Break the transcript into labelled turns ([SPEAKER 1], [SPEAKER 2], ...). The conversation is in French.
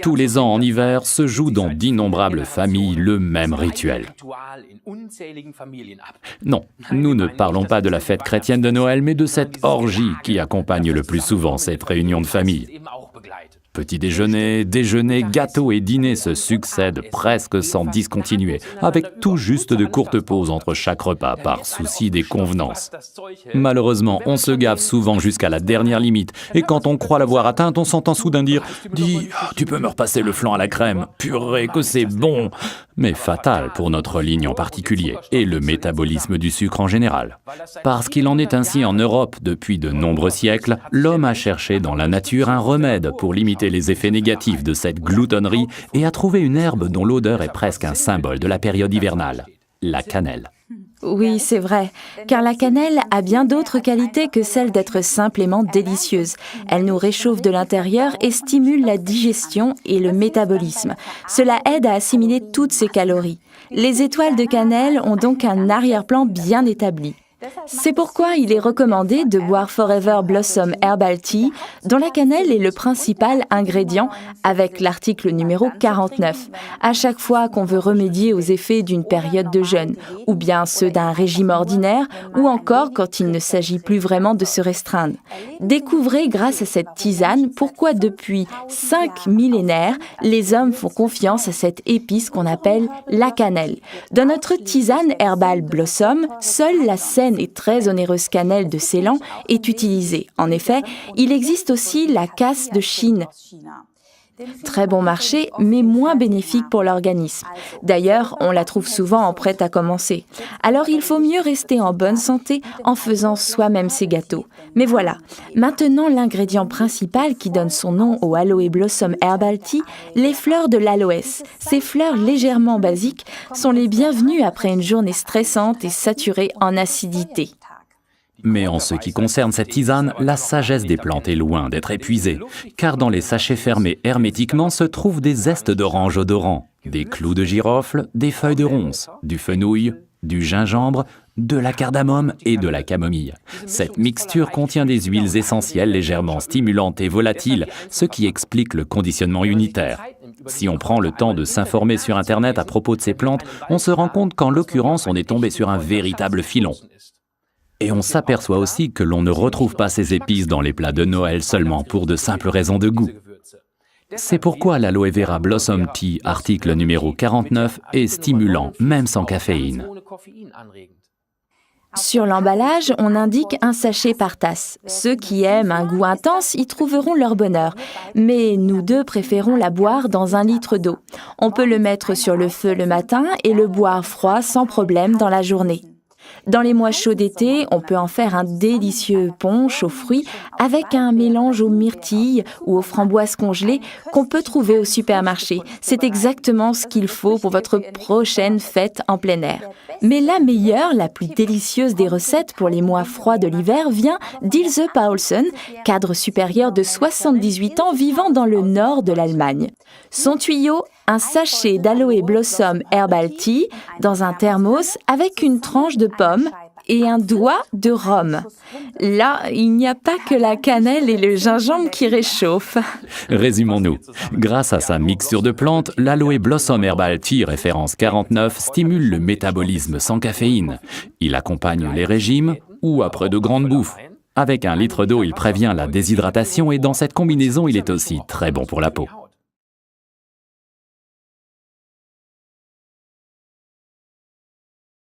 [SPEAKER 1] Tous les ans en hiver se joue dans d'innombrables familles le même rituel. Non, nous ne parlons pas de la fête chrétienne de Noël, mais de cette orgie qui accompagne le plus souvent cette réunion de famille. Petit déjeuner, déjeuner, gâteaux et dîners se succèdent presque sans discontinuer, avec tout juste de courtes pauses entre chaque repas par souci des convenances. Malheureusement, on se gave souvent jusqu'à la dernière limite, et quand on croit l'avoir atteinte, on s'entend soudain dire « Dis, tu peux me repasser le flan à la crème, purée que c'est bon !» Mais fatal pour notre ligne en particulier, et le métabolisme du sucre en général. Parce qu'il en est ainsi en Europe depuis de nombreux siècles, l'homme a cherché dans la nature un remède pour limiter les effets négatifs de cette gloutonnerie et a trouvé une herbe dont l'odeur est presque un symbole de la période hivernale, la cannelle.
[SPEAKER 2] Oui, c'est vrai, car la cannelle a bien d'autres qualités que celle d'être simplement délicieuse. Elle nous réchauffe de l'intérieur et stimule la digestion et le métabolisme. Cela aide à assimiler toutes ces calories. Les étoiles de cannelle ont donc un arrière-plan bien établi. C'est pourquoi il est recommandé de boire Forever Blossom Herbal Tea, dont la cannelle est le principal ingrédient, avec l'article numéro 49, à chaque fois qu'on veut remédier aux effets d'une période de jeûne, ou bien ceux d'un régime ordinaire, ou encore quand il ne s'agit plus vraiment de se restreindre. Découvrez grâce à cette tisane pourquoi depuis 5 millénaires, les hommes font confiance à cette épice qu'on appelle la cannelle. Dans notre tisane Herbal Blossom, seule la saine et très onéreuse cannelle de Ceylan est utilisée. En effet, il existe aussi la casse de Chine. Très bon marché, mais moins bénéfique pour l'organisme. D'ailleurs, on la trouve souvent en prêt à commencer. Alors il faut mieux rester en bonne santé en faisant soi-même ses gâteaux. Mais voilà, maintenant l'ingrédient principal qui donne son nom au Aloe Blossom Herbal Tea, les fleurs de l'aloès. Ces fleurs légèrement basiques sont les bienvenues après une journée stressante et saturée en acidité.
[SPEAKER 1] Mais en ce qui concerne cette tisane, la sagesse des plantes est loin d'être épuisée, car dans les sachets fermés hermétiquement se trouvent des zestes d'orange odorants, des clous de girofle, des feuilles de ronces, du fenouil, du gingembre, de la cardamome et de la camomille. Cette mixture contient des huiles essentielles légèrement stimulantes et volatiles, ce qui explique le conditionnement unitaire. Si on prend le temps de s'informer sur Internet à propos de ces plantes, on se rend compte qu'en l'occurrence, on est tombé sur un véritable filon. Et on s'aperçoit aussi que l'on ne retrouve pas ces épices dans les plats de Noël seulement pour de simples raisons de goût. C'est pourquoi l'Aloe Vera Blossom Tea, article numéro 49, est stimulant, même sans caféine.
[SPEAKER 2] Sur l'emballage, on indique un sachet par tasse. Ceux qui aiment un goût intense y trouveront leur bonheur. Mais nous deux préférons la boire dans 1 litre d'eau. On peut le mettre sur le feu le matin et le boire froid sans problème dans la journée. Dans les mois chauds d'été, on peut en faire un délicieux punch aux fruits avec un mélange aux myrtilles ou aux framboises congelées qu'on peut trouver au supermarché. C'est exactement ce qu'il faut pour votre prochaine fête en plein air. Mais la meilleure, la plus délicieuse des recettes pour les mois froids de l'hiver vient d'Ilse Paulsen, cadre supérieur de 78 ans vivant dans le nord de l'Allemagne. Son tuyau, un sachet d'Aloe Blossom Herbal Tea dans un thermos avec une tranche de pomme et un doigt de rhum. Là, il n'y a pas que la cannelle et le gingembre qui réchauffent.
[SPEAKER 1] Résumons-nous. Grâce à sa mixture de plantes, l'Aloe Blossom Herbal Tea référence 49 stimule le métabolisme sans caféine. Il accompagne les régimes ou après de grandes bouffes. Avec 1 litre d'eau, il prévient la déshydratation et dans cette combinaison, il est aussi très bon pour la peau.